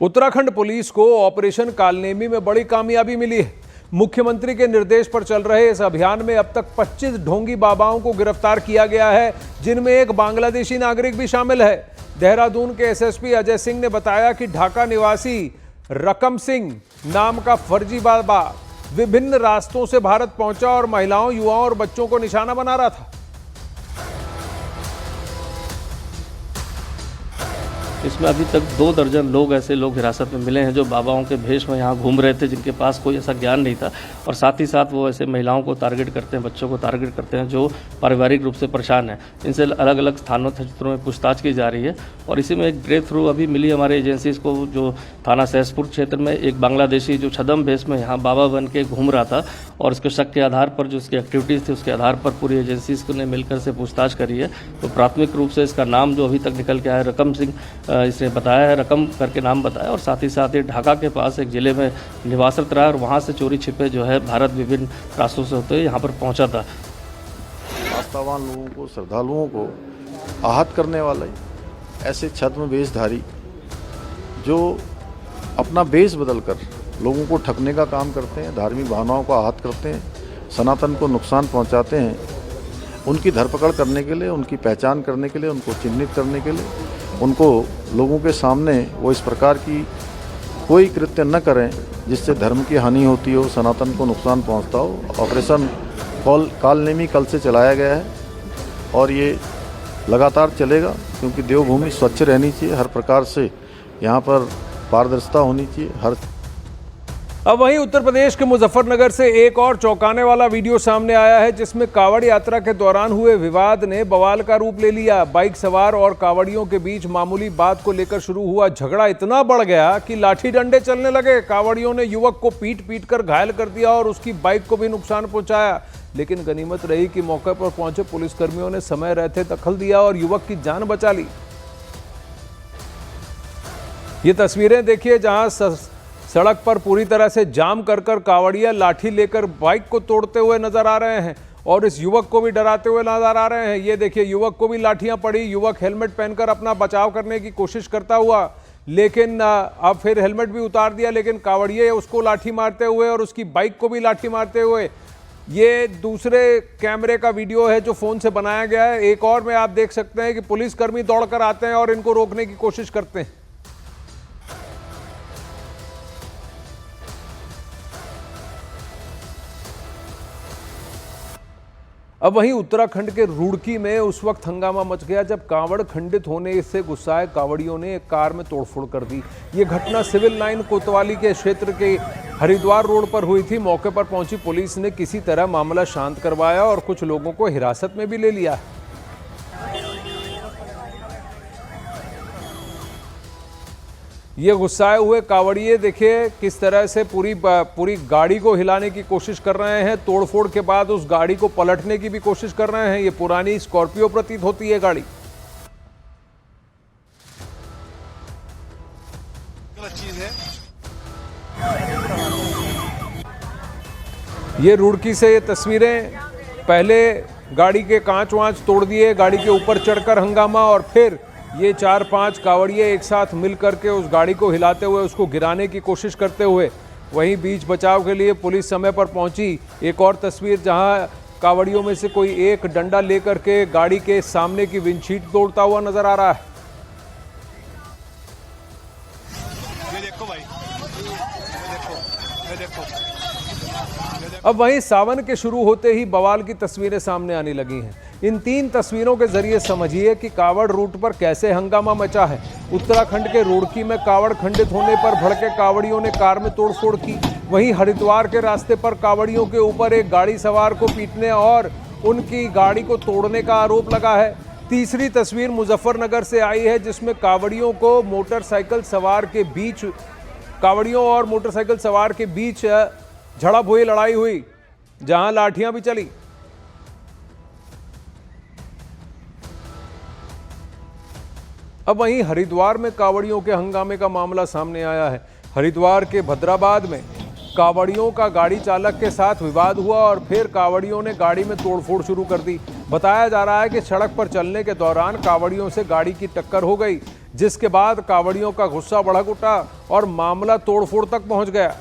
Uttarakhand police को operation Kalanemi में बड़ी कामयाबी मिली है। मुख्यमंत्री के निर्देश पर चल रहे इस अभियान में अब तक 25 ढोंगी बाबाओं को गिरफ्तार किया गया है, जिनमें एक बांग्लादेशी नागरिक भी शामिल है। देहरादून के एसएसपी अजय सिंह ने बताया कि ढाका निवासी रकम सिंह नाम का फर्जी बाबा विभिन्न रास्तों से भारत पहुंचा और महिलाओं, युवाओं और बच्चों को निशाना बना रहा था। इसमें अभी तक 2 दर्जन लोग ऐसे लोग हिरासत में मिले हैं जो बाबाओं के भेष में यहाँ घूम रहे थे, जिनके पास कोई ऐसा ज्ञान नहीं था और साथ ही साथ वो ऐसे महिलाओं को टारगेट करते हैं, बच्चों को टारगेट करते हैं जो पारिवारिक रूप से परेशान हैं। इनसे अलग अलग स्थानों क्षेत्रों में पूछताछ की जा रही है और इसी में एक ब्रेक थ्रू अभी मिली हमारे एजेंसीज को, जो थाना सहसपुर क्षेत्र में एक बांग्लादेशी जो छदम भेष में यहाँ बाबा बन के घूम रहा था और उसके शक के आधार पर जो उसकी एक्टिविटीज़ थी उसके आधार पर पूरी एजेंसीज ने मिलकर से पूछताछ करी है। तो प्राथमिक रूप से इसका नाम जो अभी तक निकल के आया रकम सिंह, इसने बताया है, रकम करके नाम बताया और साथ ही ढाका के पास एक जिले में निवासरत रहा और वहाँ से चोरी छिपे जो है भारत विभिन्न रास्तों से होते हुए यहाँ पर पहुँचा था। आस्थावान लोगों को, श्रद्धालुओं को आहत करने वाले ऐसे छद्म वेशधारी जो अपना वेश बदलकर लोगों को ठगने का काम करते हैं, धार्मिक भावनाओं को आहत करते हैं, सनातन को नुकसान पहुंचाते हैं, उनकी धरपकड़ करने के लिए, उनकी पहचान करने के लिए, उनको चिन्हित करने के लिए, उनको लोगों के सामने वो इस प्रकार की कोई कृत्य न करें जिससे धर्म की हानि होती हो, सनातन को नुकसान पहुंचता हो। ऑपरेशन कालनेमी कल से चलाया गया है और ये लगातार चलेगा, क्योंकि देवभूमि स्वच्छ रहनी चाहिए, हर प्रकार से यहाँ पर पारदर्शिता होनी चाहिए। अब वहीं उत्तर प्रदेश के मुजफ्फरनगर से एक और चौंकाने वाला वीडियो सामने आया है, जिसमें कावड़ यात्रा के दौरान हुए विवाद ने बवाल का रूप ले लिया। बाइक सवार और कावड़ियों के बीच मामूली बात को लेकर शुरू हुआ झगड़ा इतना बढ़ गया कि लाठी डंडे चलने लगे। कावड़ियों ने युवक को पीट कर घायल कर दिया और उसकी बाइक को भी नुकसान पहुंचाया, लेकिन गनीमत रही कि मौके पर पहुंचे पुलिसकर्मियों ने समय रहते दखल दिया और युवक की जान बचा ली। ये तस्वीरें देखिए, जहां सड़क पर पूरी तरह से जाम कर कावड़िया लाठी लेकर बाइक को तोड़ते हुए नजर आ रहे हैं और इस युवक को भी डराते हुए नजर आ रहे हैं। ये देखिए, युवक को भी लाठियां पड़ी। युवक हेलमेट पहनकर अपना बचाव करने की कोशिश करता हुआ, लेकिन अब फिर हेलमेट भी उतार दिया, लेकिन कावड़िए उसको लाठी मारते हुए और उसकी बाइक को भी लाठी मारते हुए। ये दूसरे कैमरे का वीडियो है जो फोन से बनाया गया है। एक और में आप देख सकते हैं कि पुलिसकर्मी दौड़कर आते हैं और इनको रोकने की कोशिश करते हैं। अब वहीं उत्तराखंड के रुड़की में उस वक्त हंगामा मच गया जब कांवड़ खंडित होने से गुस्साए कावड़ियों ने एक कार में तोड़फोड़ कर दी। ये घटना सिविल लाइन कोतवाली के क्षेत्र के हरिद्वार रोड पर हुई थी। मौके पर पहुंची पुलिस ने किसी तरह मामला शांत करवाया और कुछ लोगों को हिरासत में भी ले लिया। ये गुस्साए हुए कावड़िए देखिए किस तरह से पूरी गाड़ी को हिलाने की कोशिश कर रहे हैं। तोड़फोड़ के बाद उस गाड़ी को पलटने की भी कोशिश कर रहे हैं। ये पुरानी स्कॉर्पियो प्रतीत होती है गाड़ी। ये रुड़की से ये तस्वीरें, पहले गाड़ी के कांच वांच तोड़ दिए, गाड़ी के ऊपर चढ़कर हंगामा और फिर ये 4-5 कावड़िए एक साथ मिल करके उस गाड़ी को हिलाते हुए उसको गिराने की कोशिश करते हुए। वहीं बीच बचाव के लिए पुलिस समय पर पहुंची। एक और तस्वीर जहां कावड़ियों में से कोई एक डंडा लेकर के गाड़ी के सामने की विंडशीट तोड़ता हुआ नजर आ रहा है। ये देखो भाई, ये देखो। अब वहीं सावन के शुरू होते ही बवाल की तस्वीरें सामने आने लगी हैं। इन 3 तस्वीरों के जरिए समझिए कि कावड़ रूट पर कैसे हंगामा मचा है। उत्तराखंड के रुड़की में कावड़ खंडित होने पर भड़के कावड़ियों ने कार में तोड़फोड़ की। वहीं हरिद्वार के रास्ते पर कावड़ियों के ऊपर एक गाड़ी सवार को पीटने और उनकी गाड़ी को तोड़ने का आरोप लगा है। तीसरी तस्वीर मुजफ्फरनगर से आई है, जिसमें कावड़ियों और मोटरसाइकिल सवार के बीच झड़प हुई, लड़ाई हुई, जहां लाठियां भी चली। अब वहीं हरिद्वार में कावड़ियों के हंगामे का मामला सामने आया है। हरिद्वार के भद्राबाद में कावड़ियों का गाड़ी चालक के साथ विवाद हुआ और फिर कावड़ियों ने गाड़ी में तोड़फोड़ शुरू कर दी। बताया जा रहा है कि सड़क पर चलने के दौरान कावड़ियों से गाड़ी की टक्कर हो गई। जिसके बाद कांवड़ियों का गुस्सा भड़क उठा और मामला तोड़फोड़ तक पहुंच गया।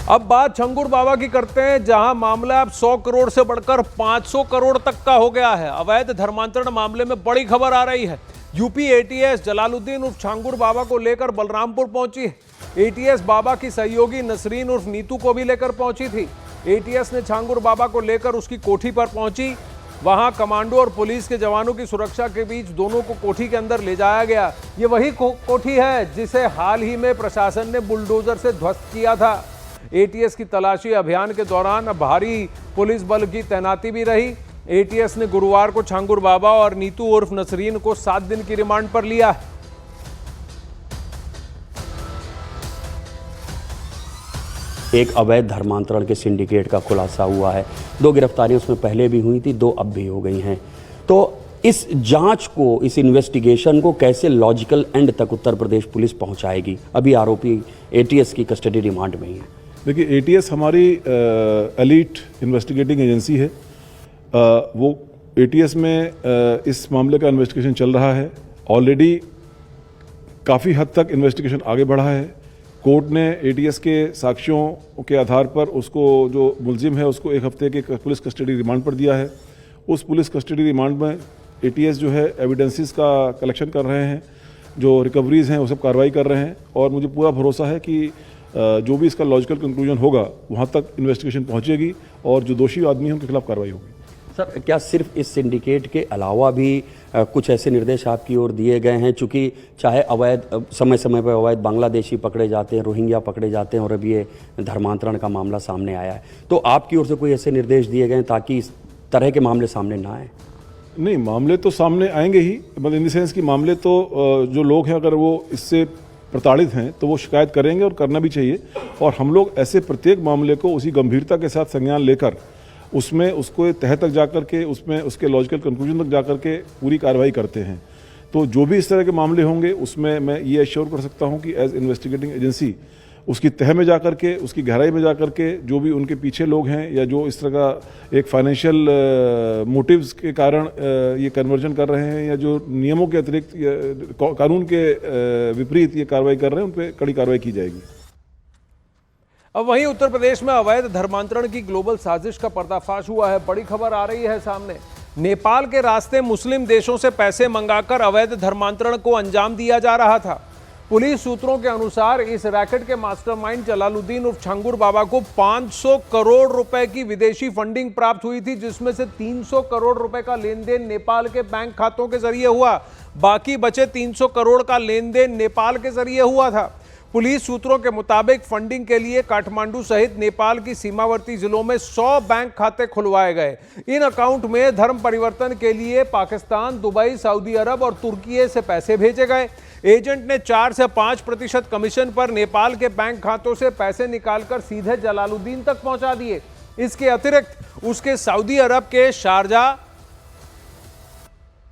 अब बात छंगुर बाबा की करते हैं, जहां मामला अब 100 करोड़ से बढ़कर 500 करोड़ तक का हो गया है। अवैध धर्मांतरण मामले में बड़ी खबर आ रही है। यूपी एटीएस जलालुद्दीन उर्फ छंगुर बाबा को लेकर बलरामपुर पहुंची है। एटीएस बाबा की सहयोगी नसरीन उर्फ नीतू को भी लेकर पहुंची थी। एटीएस ने छंगुर बाबा को लेकर उसकी कोठी पर पहुंची। वहां कमांडो और पुलिस के जवानों की सुरक्षा के बीच दोनों को कोठी के अंदर ले जाया गया। ये वही कोठी है जिसे हाल ही में प्रशासन ने बुलडोजर से ध्वस्त किया था। एटीएस की तलाशी अभियान के दौरान भारी पुलिस बल की तैनाती भी रही। एटीएस ने गुरुवार को छंगुर बाबा और नीतू उर्फ नसरीन को 7 दिन की रिमांड पर लिया है। एक अवैध धर्मांतरण के सिंडिकेट का खुलासा हुआ है। 2 गिरफ्तारियां उसमें पहले भी हुई थी, 2 अब भी हो गई हैं। तो इस जांच को, इस इन्वेस्टिगेशन को कैसे लॉजिकल एंड तक उत्तर प्रदेश पुलिस पहुंचाएगी? अभी आरोपी एटीएस की कस्टडी रिमांड में ही है। देखिए, एटीएस हमारी एलीट इन्वेस्टिगेटिंग एजेंसी है। वो एटीएस में इस मामले का इन्वेस्टिगेशन चल रहा है। ऑलरेडी काफ़ी हद तक इन्वेस्टिगेशन आगे बढ़ा है। कोर्ट ने एटीएस के साक्ष्यों के आधार पर उसको, जो मुलजिम है, उसको 1 हफ्ते के पुलिस कस्टडी रिमांड पर दिया है। उस पुलिस कस्टडी रिमांड में एटीएस जो है एविडेंसेस का कलेक्शन कर रहे हैं, जो रिकवरीज हैं वो सब कार्रवाई कर रहे हैं। और मुझे पूरा भरोसा है कि जो भी इसका लॉजिकल कंक्लूजन होगा वहाँ तक इन्वेस्टिगेशन पहुँचेगी और जो दोषी आदमी हैं उनके खिलाफ कार्रवाई होगी। सर, क्या सिर्फ इस सिंडिकेट के अलावा भी कुछ ऐसे निर्देश आपकी ओर दिए गए हैं? चूँकि चाहे अवैध समय समय पर अवैध बांग्लादेशी पकड़े जाते हैं, रोहिंग्या पकड़े जाते हैं और अब ये धर्मांतरण का मामला सामने आया है, तो आपकी ओर से कोई ऐसे निर्देश दिए गए हैं ताकि इस तरह के मामले सामने ना आए? नहीं, मामले तो सामने आएंगे ही, मतलब इन द सेंस कि मामले तो जो लोग हैं अगर वो इससे प्रताड़ित हैं तो वो शिकायत करेंगे और करना भी चाहिए। और हम लोग ऐसे प्रत्येक मामले को उसी गंभीरता के साथ संज्ञान लेकर उसमें उसको तह तक जाकर के उसमें उसके लॉजिकल कंक्लूजन तक जाकर के पूरी कार्रवाई करते हैं। तो जो भी इस तरह के मामले होंगे उसमें मैं ये एश्योर कर सकता हूं कि एज इन्वेस्टिगेटिंग एजेंसी उसकी तह में जाकर के, उसकी गहराई में जाकर के, जो भी उनके पीछे लोग हैं या जो इस तरह का एक फाइनेंशियल मोटिव्स के कारण ये कन्वर्जन कर रहे हैं या जो नियमों के अतिरिक्त कानून के विपरीत ये कार्रवाई कर रहे हैं, उन पर कड़ी कार्रवाई की जाएगी। अब वहीं उत्तर प्रदेश में अवैध धर्मांतरण की ग्लोबल साजिश का पर्दाफाश हुआ है। बड़ी खबर आ रही है सामने। नेपाल के रास्ते मुस्लिम देशों से पैसे मंगाकर अवैध धर्मांतरण को अंजाम दिया जा रहा था। पुलिस सूत्रों के अनुसार इस रैकेट के मास्टरमाइंड जलालुद्दीन उर्फ छंगुर बाबा को 500 करोड़ रुपए की विदेशी फंडिंग प्राप्त हुई थी, जिसमें से 300 करोड़ रुपए का लेन देन नेपाल के बैंक खातों के जरिए हुआ। बाकी बचे 300 करोड़ का लेन देन नेपाल के जरिए हुआ था। पुलिस सूत्रों के मुताबिक फंडिंग के लिए काठमांडू सहित नेपाल की सीमावर्ती जिलों में 100 बैंक खाते खुलवाए गए। इन अकाउंट में धर्म परिवर्तन के लिए पाकिस्तान, दुबई, सऊदी अरब और तुर्की से पैसे भेजे गए। एजेंट ने 4 से 5% कमीशन पर नेपाल के बैंक खातों से पैसे निकालकर सीधे जलालुद्दीन तक पहुंचा दिए। इसके अतिरिक्त उसके सऊदी अरब के शारजा,